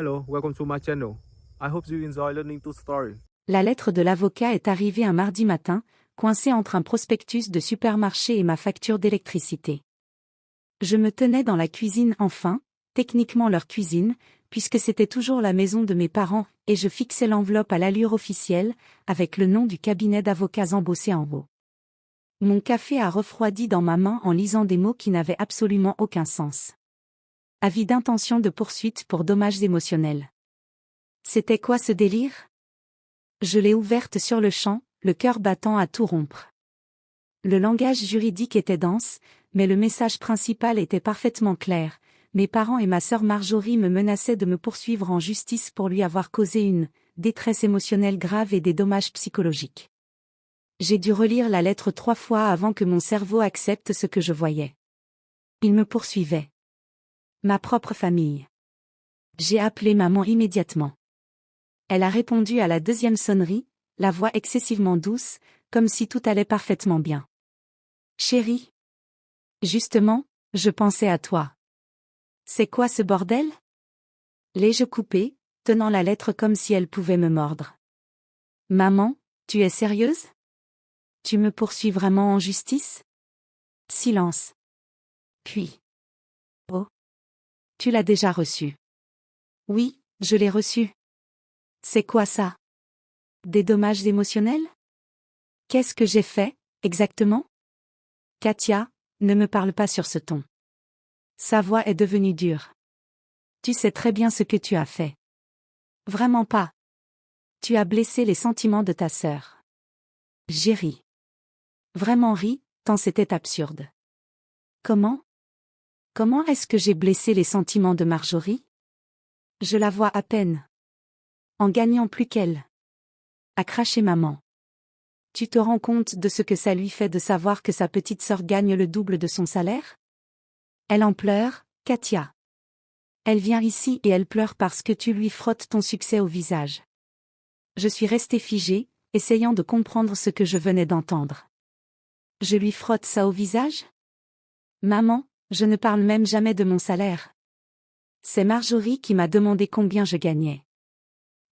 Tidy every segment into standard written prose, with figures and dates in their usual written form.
Hello, welcome to my channel. I hope you enjoy learning to story. La lettre de l'avocat est arrivée un mardi matin, coincée entre un prospectus de supermarché et ma facture d'électricité. Je me tenais dans la cuisine enfin, techniquement leur cuisine, puisque c'était toujours la maison de mes parents, et je fixais l'enveloppe à l'allure officielle, avec le nom du cabinet d'avocats embossé en haut. Mon café a refroidi dans ma main en lisant des mots qui n'avaient absolument aucun sens. Avis d'intention de poursuite pour dommages émotionnels. C'était quoi ce délire? Je l'ai ouverte sur le champ, le cœur battant à tout rompre. Le langage juridique était dense, mais le message principal était parfaitement clair. Mes parents et ma sœur Marjorie me menaçaient de me poursuivre en justice pour lui avoir causé une détresse émotionnelle grave et des dommages psychologiques. J'ai dû relire la lettre 3 fois avant que mon cerveau accepte ce que je voyais. Ils me poursuivaient. Ma propre famille. J'ai appelé maman immédiatement. Elle a répondu à la deuxième sonnerie, la voix excessivement douce, comme si tout allait parfaitement bien. Chérie. Justement, je pensais à toi. C'est quoi ce bordel? L'ai-je coupé, tenant la lettre comme si elle pouvait me mordre. Maman, tu es sérieuse? Tu me poursuis vraiment en justice? Silence. Puis. Oh. Tu l'as déjà reçu. Oui, je l'ai reçu. C'est quoi ça? Des dommages émotionnels? Qu'est-ce que j'ai fait, exactement? Katia, ne me parle pas sur ce ton. Sa voix est devenue dure. Tu sais très bien ce que tu as fait. Vraiment pas. Tu as blessé les sentiments de ta sœur. J'ai ri. Vraiment ri, tant c'était absurde. Comment? Comment est-ce que j'ai blessé les sentiments de Marjorie? Je la vois à peine. En gagnant plus qu'elle. A craché maman. Tu te rends compte de ce que ça lui fait de savoir que sa petite sœur gagne le double de son salaire? Elle en pleure, Katia. Elle vient ici et elle pleure parce que tu lui frottes ton succès au visage. Je suis restée figée, essayant de comprendre ce que je venais d'entendre. Je lui frotte ça au visage? Maman, je ne parle même jamais de mon salaire. C'est Marjorie qui m'a demandé combien je gagnais.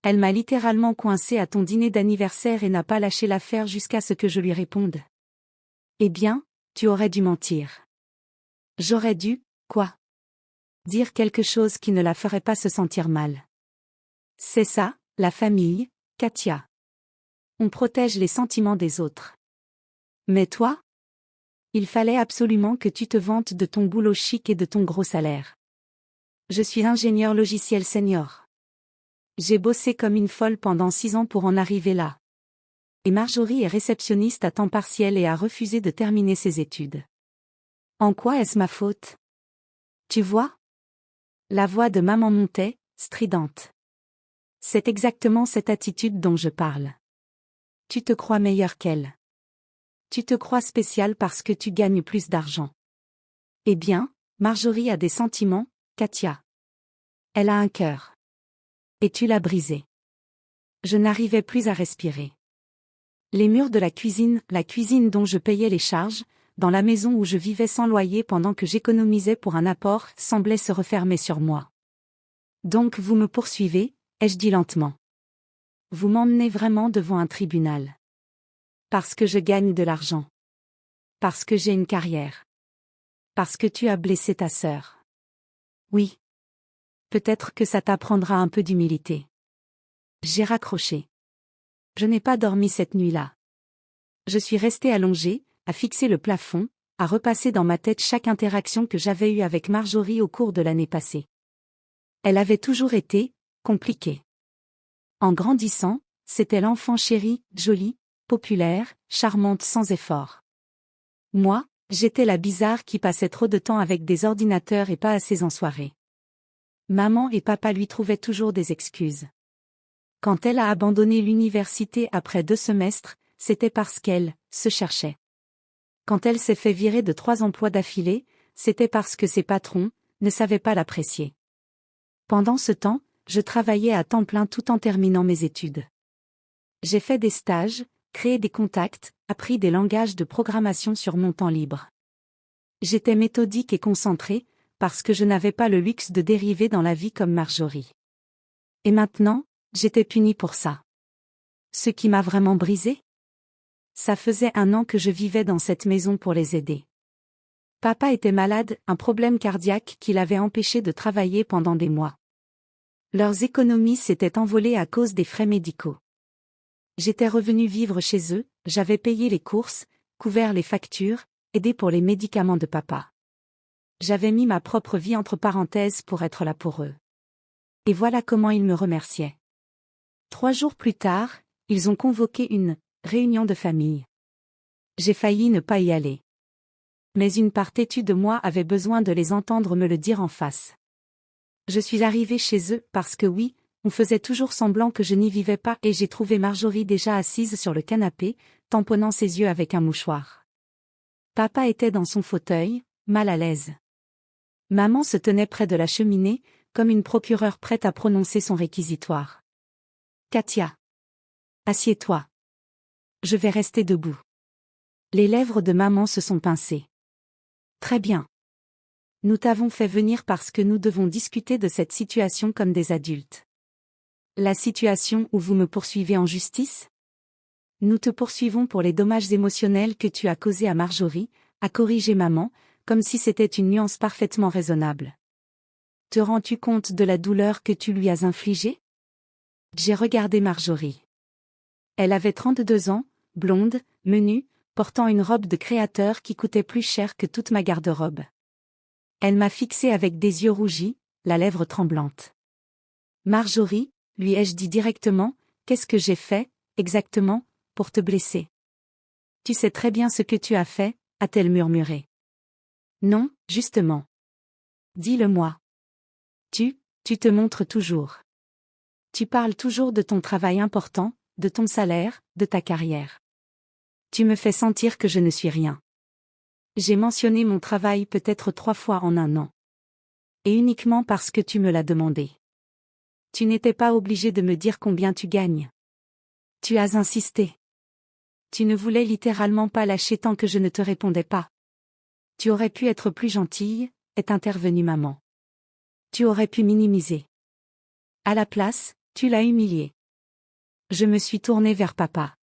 Elle m'a littéralement coincée à ton dîner d'anniversaire et n'a pas lâché l'affaire jusqu'à ce que je lui réponde. Eh bien, tu aurais dû mentir. J'aurais dû, quoi? Dire quelque chose qui ne la ferait pas se sentir mal. C'est ça, la famille, Katia. On protège les sentiments des autres. Mais toi? Il fallait absolument que tu te vantes de ton boulot chic et de ton gros salaire. Je suis ingénieur logiciel senior. J'ai bossé comme une folle pendant 6 ans pour en arriver là. Et Marjorie est réceptionniste à temps partiel et a refusé de terminer ses études. En quoi est-ce ma faute? Tu vois? La voix de maman montait, stridente. C'est exactement cette attitude dont je parle. Tu te crois meilleur qu'elle. Tu te crois spécial parce que tu gagnes plus d'argent. Eh bien, Marjorie a des sentiments, Katia. Elle a un cœur. Et tu l'as brisé. Je n'arrivais plus à respirer. Les murs de la cuisine dont je payais les charges, dans la maison où je vivais sans loyer pendant que j'économisais pour un apport, semblaient se refermer sur moi. Donc vous me poursuivez, ai-je dit lentement. Vous m'emmenez vraiment devant un tribunal. Parce que je gagne de l'argent. Parce que j'ai une carrière. Parce que tu as blessé ta sœur. Oui. Peut-être que ça t'apprendra un peu d'humilité. J'ai raccroché. Je n'ai pas dormi cette nuit-là. Je suis restée allongée, à fixer le plafond, à repasser dans ma tête chaque interaction que j'avais eue avec Marjorie au cours de l'année passée. Elle avait toujours été compliquée. En grandissant, c'était l'enfant chérie, jolie, populaire, charmante sans effort. Moi, j'étais la bizarre qui passait trop de temps avec des ordinateurs et pas assez en soirée. Maman et papa lui trouvaient toujours des excuses. Quand elle a abandonné l'université après 2 semestres, c'était parce qu'elle se cherchait. Quand elle s'est fait virer de 3 emplois d'affilée, c'était parce que ses patrons ne savaient pas l'apprécier. Pendant ce temps, je travaillais à temps plein tout en terminant mes études. J'ai fait des stages, créé des contacts, appris des langages de programmation sur mon temps libre. J'étais méthodique et concentrée, parce que je n'avais pas le luxe de dériver dans la vie comme Marjorie. Et maintenant, j'étais punie pour ça. Ce qui m'a vraiment brisé? Ça faisait 1 an que je vivais dans cette maison pour les aider. Papa était malade, un problème cardiaque qui l'avait empêché de travailler pendant des mois. Leurs économies s'étaient envolées à cause des frais médicaux. J'étais revenue vivre chez eux, j'avais payé les courses, couvert les factures, aidé pour les médicaments de papa. J'avais mis ma propre vie entre parenthèses pour être là pour eux. Et voilà comment ils me remerciaient. 3 jours plus tard, ils ont convoqué une réunion de famille. J'ai failli ne pas y aller. Mais une part têtue de moi avait besoin de les entendre me le dire en face. Je suis arrivée chez eux parce que oui, on faisait toujours semblant que je n'y vivais pas et j'ai trouvé Marjorie déjà assise sur le canapé, tamponnant ses yeux avec un mouchoir. Papa était dans son fauteuil, mal à l'aise. Maman se tenait près de la cheminée, comme une procureure prête à prononcer son réquisitoire. Katia. Assieds-toi. Je vais rester debout. Les lèvres de maman se sont pincées. Très bien. Nous t'avons fait venir parce que nous devons discuter de cette situation comme des adultes. La situation où vous me poursuivez en justice? Nous te poursuivons pour les dommages émotionnels que tu as causés à Marjorie, a corrigé maman, comme si c'était une nuance parfaitement raisonnable. Te rends-tu compte de la douleur que tu lui as infligée? J'ai regardé Marjorie. Elle avait 32 ans, blonde, menue, portant une robe de créateur qui coûtait plus cher que toute ma garde-robe. Elle m'a fixé avec des yeux rougis, la lèvre tremblante. Marjorie, lui ai-je dit directement, qu'est-ce que j'ai fait, exactement, pour te blesser? Tu sais très bien ce que tu as fait, a-t-elle murmuré. Non, justement. Dis-le-moi. Tu te montres toujours. Tu parles toujours de ton travail important, de ton salaire, de ta carrière. Tu me fais sentir que je ne suis rien. J'ai mentionné mon travail peut-être 3 fois en 1 an. Et uniquement parce que tu me l'as demandé. Tu n'étais pas obligé de me dire combien tu gagnes. Tu as insisté. Tu ne voulais littéralement pas lâcher tant que je ne te répondais pas. Tu aurais pu être plus gentille, est intervenue maman. Tu aurais pu minimiser. À la place, tu l'as humilié. Je me suis tournée vers papa.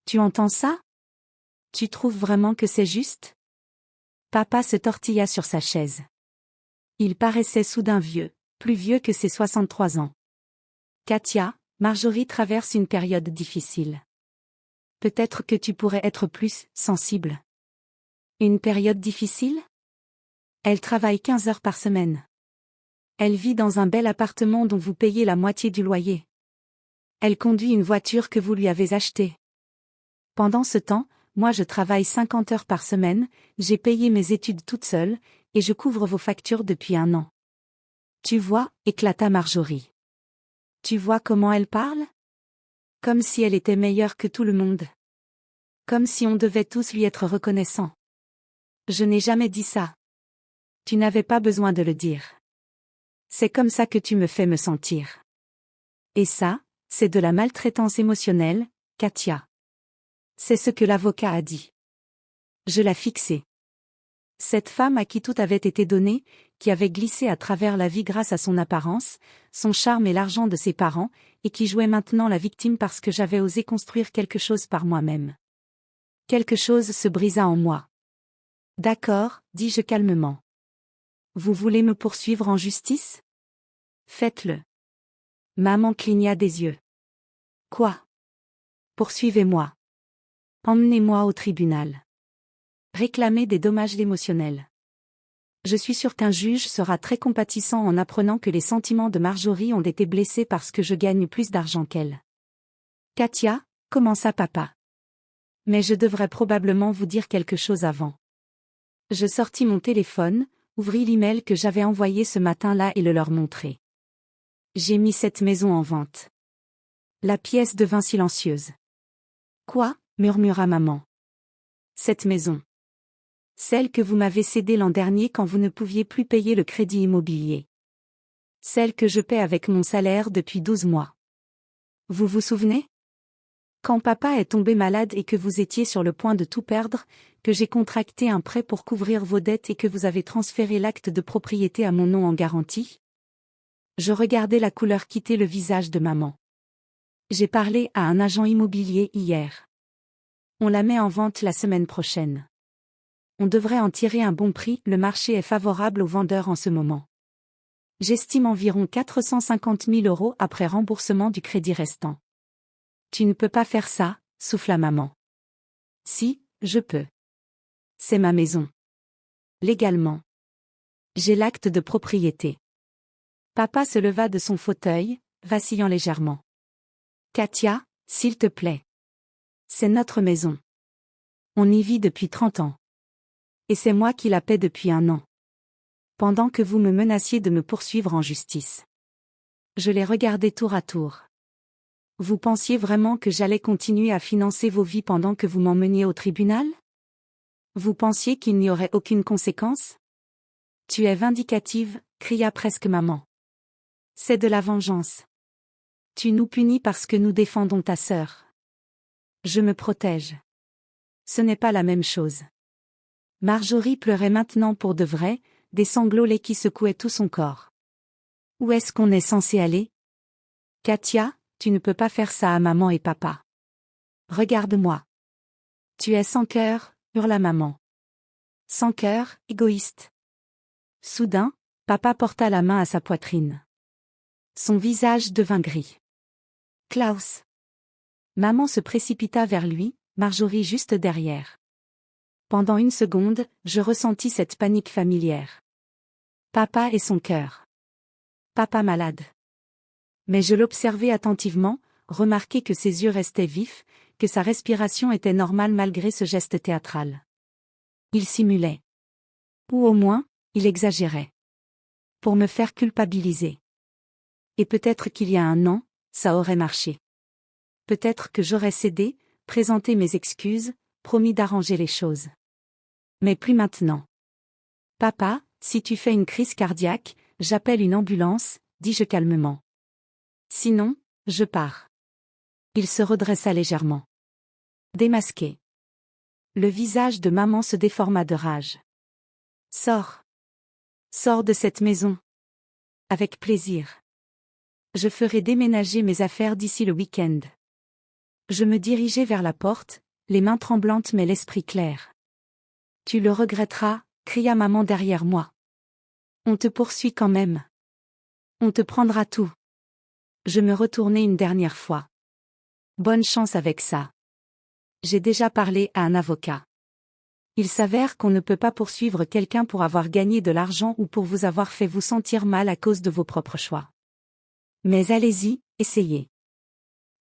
Tu entends ça? Tu trouves vraiment que c'est juste? Papa se tortilla sur sa chaise. Il paraissait soudain vieux, plus vieux que ses 63 ans. Katia, Marjorie traverse une période difficile. Peut-être que tu pourrais être plus sensible. Une période difficile? Elle travaille 15 heures par semaine. Elle vit dans un bel appartement dont vous payez la moitié du loyer. Elle conduit une voiture que vous lui avez achetée. Pendant ce temps, moi je travaille 50 heures par semaine, j'ai payé mes études toute seule, et je couvre vos factures depuis 1 an. Tu vois, éclata Marjorie. Tu vois comment elle parle? Comme si elle était meilleure que tout le monde. Comme si on devait tous lui être reconnaissants. Je n'ai jamais dit ça. Tu n'avais pas besoin de le dire. C'est comme ça que tu me fais me sentir. Et ça, c'est de la maltraitance émotionnelle, Katia. C'est ce que l'avocat a dit. Je l'ai fixé. Cette femme à qui tout avait été donné, qui avait glissé à travers la vie grâce à son apparence, son charme et l'argent de ses parents, et qui jouait maintenant la victime parce que j'avais osé construire quelque chose par moi-même. Quelque chose se brisa en moi. D'accord, dis-je calmement. Vous voulez me poursuivre en justice? Faites-le. Maman cligna des yeux. Quoi? Poursuivez-moi. Emmenez-moi au tribunal. Réclamez des dommages émotionnels. Je suis sûre qu'un juge sera très compatissant en apprenant que les sentiments de Marjorie ont été blessés parce que je gagne plus d'argent qu'elle. Katia, commença papa. Mais je devrais probablement vous dire quelque chose avant. Je sortis mon téléphone, ouvris l'email que j'avais envoyé ce matin-là et le leur montrai. J'ai mis cette maison en vente. La pièce devint silencieuse. Quoi? Murmura maman. Cette maison. Celle que vous m'avez cédée l'an dernier quand vous ne pouviez plus payer le crédit immobilier. Celle que je paie avec mon salaire depuis 12 mois. Vous vous souvenez? Quand papa est tombé malade et que vous étiez sur le point de tout perdre, que j'ai contracté un prêt pour couvrir vos dettes et que vous avez transféré l'acte de propriété à mon nom en garantie? Je regardais la couleur quitter le visage de maman. J'ai parlé à un agent immobilier hier. On la met en vente la semaine prochaine. On devrait en tirer un bon prix, le marché est favorable aux vendeurs en ce moment. J'estime environ 450 000 € après remboursement du crédit restant. Tu ne peux pas faire ça, souffla maman. Si, je peux. C'est ma maison. Légalement. J'ai l'acte de propriété. Papa se leva de son fauteuil, vacillant légèrement. Katia, s'il te plaît. C'est notre maison. On y vit depuis 30 ans. Et c'est moi qui la paie depuis 1 an. Pendant que vous me menaciez de me poursuivre en justice. Je les regardais tour à tour. Vous pensiez vraiment que j'allais continuer à financer vos vies pendant que vous m'emmeniez au tribunal? Vous pensiez qu'il n'y aurait aucune conséquence? Tu es vindicative, cria presque maman. C'est de la vengeance. Tu nous punis parce que nous défendons ta sœur. Je me protège. Ce n'est pas la même chose. Marjorie pleurait maintenant pour de vrai, des sanglots laids qui secouaient tout son corps. Où est-ce qu'on est censé aller? Katia, tu ne peux pas faire ça à maman et papa. Regarde-moi. Tu es sans cœur, hurla maman. Sans cœur, égoïste. Soudain, papa porta la main à sa poitrine. Son visage devint gris. Klaus. Maman se précipita vers lui, Marjorie juste derrière. Pendant 1 seconde, je ressentis cette panique familière. Papa et son cœur. Papa malade. Mais je l'observais attentivement, remarquai que ses yeux restaient vifs, que sa respiration était normale malgré ce geste théâtral. Il simulait. Ou au moins, il exagérait. Pour me faire culpabiliser. Et peut-être qu'il y a 1 an, ça aurait marché. Peut-être que j'aurais cédé, présenté mes excuses, promis d'arranger les choses. Mais plus maintenant. Papa, si tu fais une crise cardiaque, j'appelle une ambulance, dis-je calmement. Sinon, je pars. Il se redressa légèrement. Démasqué. Le visage de maman se déforma de rage. Sors. Sors de cette maison. Avec plaisir. Je ferai déménager mes affaires d'ici le week-end. Je me dirigeai vers la porte, les mains tremblantes mais l'esprit clair. Tu le regretteras, cria maman derrière moi. On te poursuit quand même. On te prendra tout. Je me retournai une dernière fois. Bonne chance avec ça. J'ai déjà parlé à un avocat. Il s'avère qu'on ne peut pas poursuivre quelqu'un pour avoir gagné de l'argent ou pour vous avoir fait vous sentir mal à cause de vos propres choix. Mais allez-y, essayez.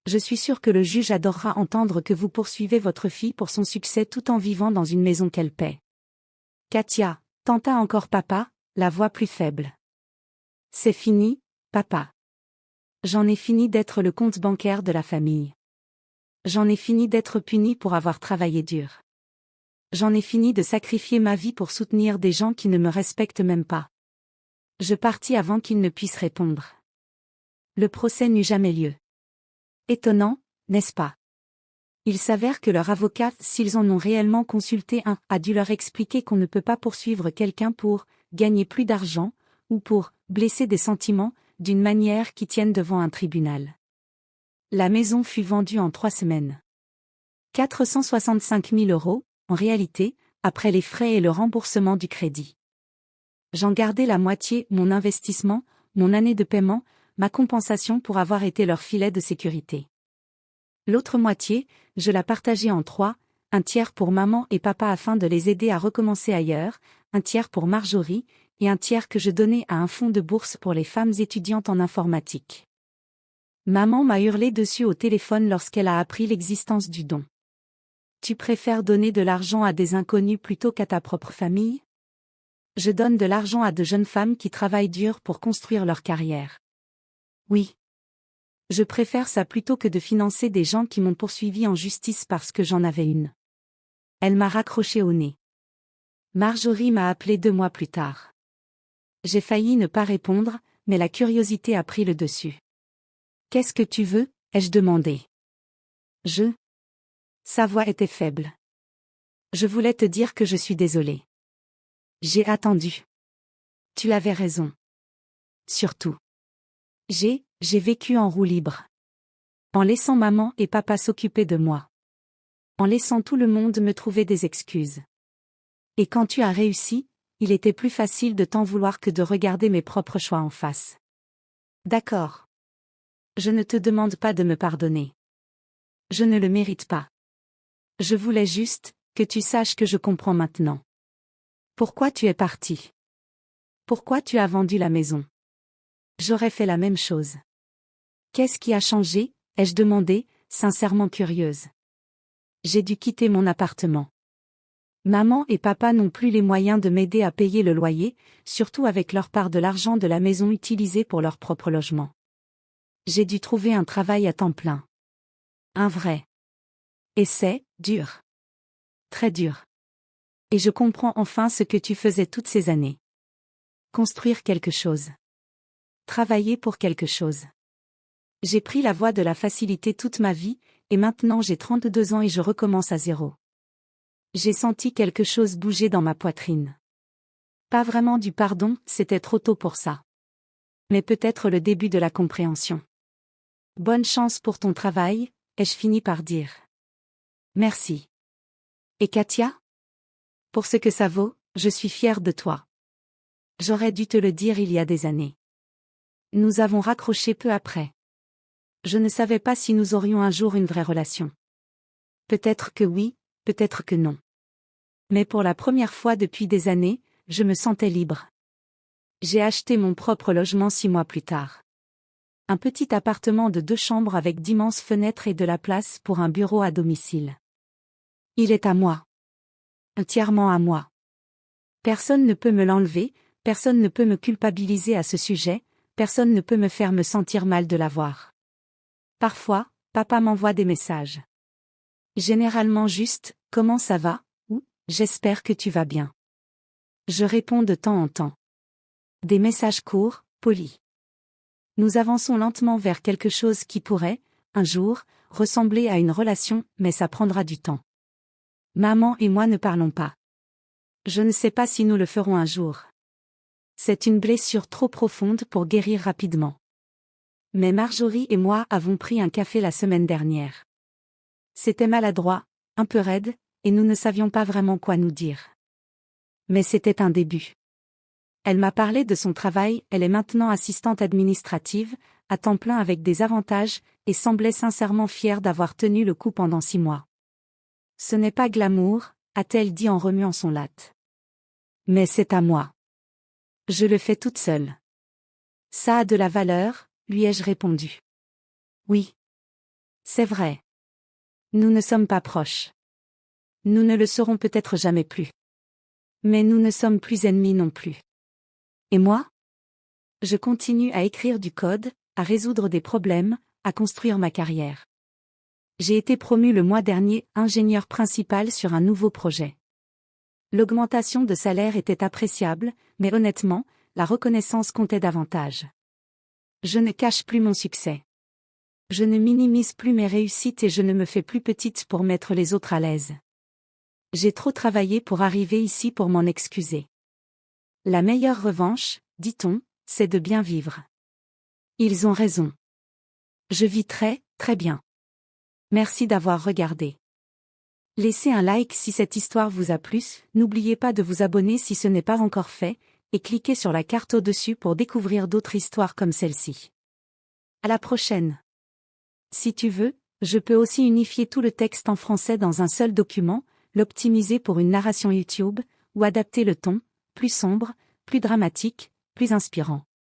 Je suis sûre que le juge adorera entendre que vous poursuivez votre fille pour son succès tout en vivant dans une maison qu'elle paie. Katia, tenta encore papa, la voix plus faible. C'est fini, papa. J'en ai fini d'être le compte bancaire de la famille. J'en ai fini d'être puni pour avoir travaillé dur. J'en ai fini de sacrifier ma vie pour soutenir des gens qui ne me respectent même pas. Je partis avant qu'ils ne puissent répondre. Le procès n'eut jamais lieu. Étonnant, n'est-ce pas? Il s'avère que leur avocat, s'ils en ont réellement consulté un, a dû leur expliquer qu'on ne peut pas poursuivre quelqu'un pour gagner plus d'argent, ou pour blesser des sentiments, d'une manière qui tienne devant un tribunal. La maison fut vendue en 3 semaines. 465 000 €, en réalité, après les frais et le remboursement du crédit. J'en gardai la moitié, mon investissement, mon année de paiement, ma compensation pour avoir été leur filet de sécurité. L'autre moitié, je la partageai en 3, un tiers pour maman et papa afin de les aider à recommencer ailleurs, un tiers pour Marjorie, et un tiers que je donnais à un fonds de bourse pour les femmes étudiantes en informatique. Maman m'a hurlé dessus au téléphone lorsqu'elle a appris l'existence du don. Tu préfères donner de l'argent à des inconnus plutôt qu'à ta propre famille? Je donne de l'argent à de jeunes femmes qui travaillent dur pour construire leur carrière. Oui. Je préfère ça plutôt que de financer des gens qui m'ont poursuivi en justice parce que j'en avais une. Elle m'a raccroché au nez. Marjorie m'a appelé 2 mois plus tard. J'ai failli ne pas répondre, mais la curiosité a pris le dessus. Qu'est-ce que tu veux? Ai-je demandé. Sa voix était faible. Je voulais te dire que je suis désolée. J'ai attendu. Tu avais raison. Surtout. J'ai vécu en roue libre. En laissant maman et papa s'occuper de moi. En laissant tout le monde me trouver des excuses. Et quand tu as réussi, il était plus facile de t'en vouloir que de regarder mes propres choix en face. D'accord. Je ne te demande pas de me pardonner. Je ne le mérite pas. Je voulais juste que tu saches que je comprends maintenant. Pourquoi tu es parti? Pourquoi tu as vendu la maison? J'aurais fait la même chose. Qu'est-ce qui a changé? Ai-je demandé, sincèrement curieuse. J'ai dû quitter mon appartement. Maman et papa n'ont plus les moyens de m'aider à payer le loyer, surtout avec leur part de l'argent de la maison utilisée pour leur propre logement. J'ai dû trouver un travail à temps plein. Un vrai. Et c'est dur. Très dur. Et je comprends enfin ce que tu faisais toutes ces années. Construire quelque chose. Travailler pour quelque chose. J'ai pris la voie de la facilité toute ma vie, et maintenant j'ai 32 ans et je recommence à zéro. J'ai senti quelque chose bouger dans ma poitrine. Pas vraiment du pardon, c'était trop tôt pour ça. Mais peut-être le début de la compréhension. Bonne chance pour ton travail, ai-je fini par dire. Merci. Et Katia? Pour ce que ça vaut, je suis fière de toi. J'aurais dû te le dire il y a des années. Nous avons raccroché peu après. Je ne savais pas si nous aurions un jour une vraie relation. Peut-être que oui, peut-être que non. Mais pour la première fois depuis des années, je me sentais libre. J'ai acheté mon propre logement 6 mois plus tard. Un petit appartement de 2 chambres avec d'immenses fenêtres et de la place pour un bureau à domicile. Il est à moi. Entièrement à moi. Personne ne peut me l'enlever, personne ne peut me culpabiliser à ce sujet, personne ne peut me faire me sentir mal de l'avoir. Parfois, papa m'envoie des messages. Généralement juste, comment ça va, ou, j'espère que tu vas bien. Je réponds de temps en temps. Des messages courts, polis. Nous avançons lentement vers quelque chose qui pourrait, un jour, ressembler à une relation, mais ça prendra du temps. Maman et moi ne parlons pas. Je ne sais pas si nous le ferons un jour. C'est une blessure trop profonde pour guérir rapidement. Mais Marjorie et moi avons pris un café la semaine dernière. C'était maladroit, un peu raide, et nous ne savions pas vraiment quoi nous dire. Mais c'était un début. Elle m'a parlé de son travail, elle est maintenant assistante administrative, à temps plein avec des avantages, et semblait sincèrement fière d'avoir tenu le coup pendant 6 mois. Ce n'est pas glamour, a-t-elle dit en remuant son latte. Mais c'est à moi. Je le fais toute seule. Ça a de la valeur, lui ai-je répondu. Oui. C'est vrai. Nous ne sommes pas proches. Nous ne le serons peut-être jamais plus. Mais nous ne sommes plus ennemis non plus. Et moi? Je continue à écrire du code, à résoudre des problèmes, à construire ma carrière. J'ai été promu le mois dernier ingénieur principal sur un nouveau projet. L'augmentation de salaire était appréciable, mais honnêtement, la reconnaissance comptait davantage. Je ne cache plus mon succès. Je ne minimise plus mes réussites et je ne me fais plus petite pour mettre les autres à l'aise. J'ai trop travaillé pour arriver ici pour m'en excuser. La meilleure revanche, dit-on, c'est de bien vivre. Ils ont raison. Je vis très, très bien. Merci d'avoir regardé. Laissez un like si cette histoire vous a plu, n'oubliez pas de vous abonner si ce n'est pas encore fait, et cliquez sur la carte au-dessus pour découvrir d'autres histoires comme celle-ci. À la prochaine. Si tu veux, je peux aussi unifier tout le texte en français dans un seul document, l'optimiser pour une narration YouTube, ou adapter le ton, plus sombre, plus dramatique, plus inspirant.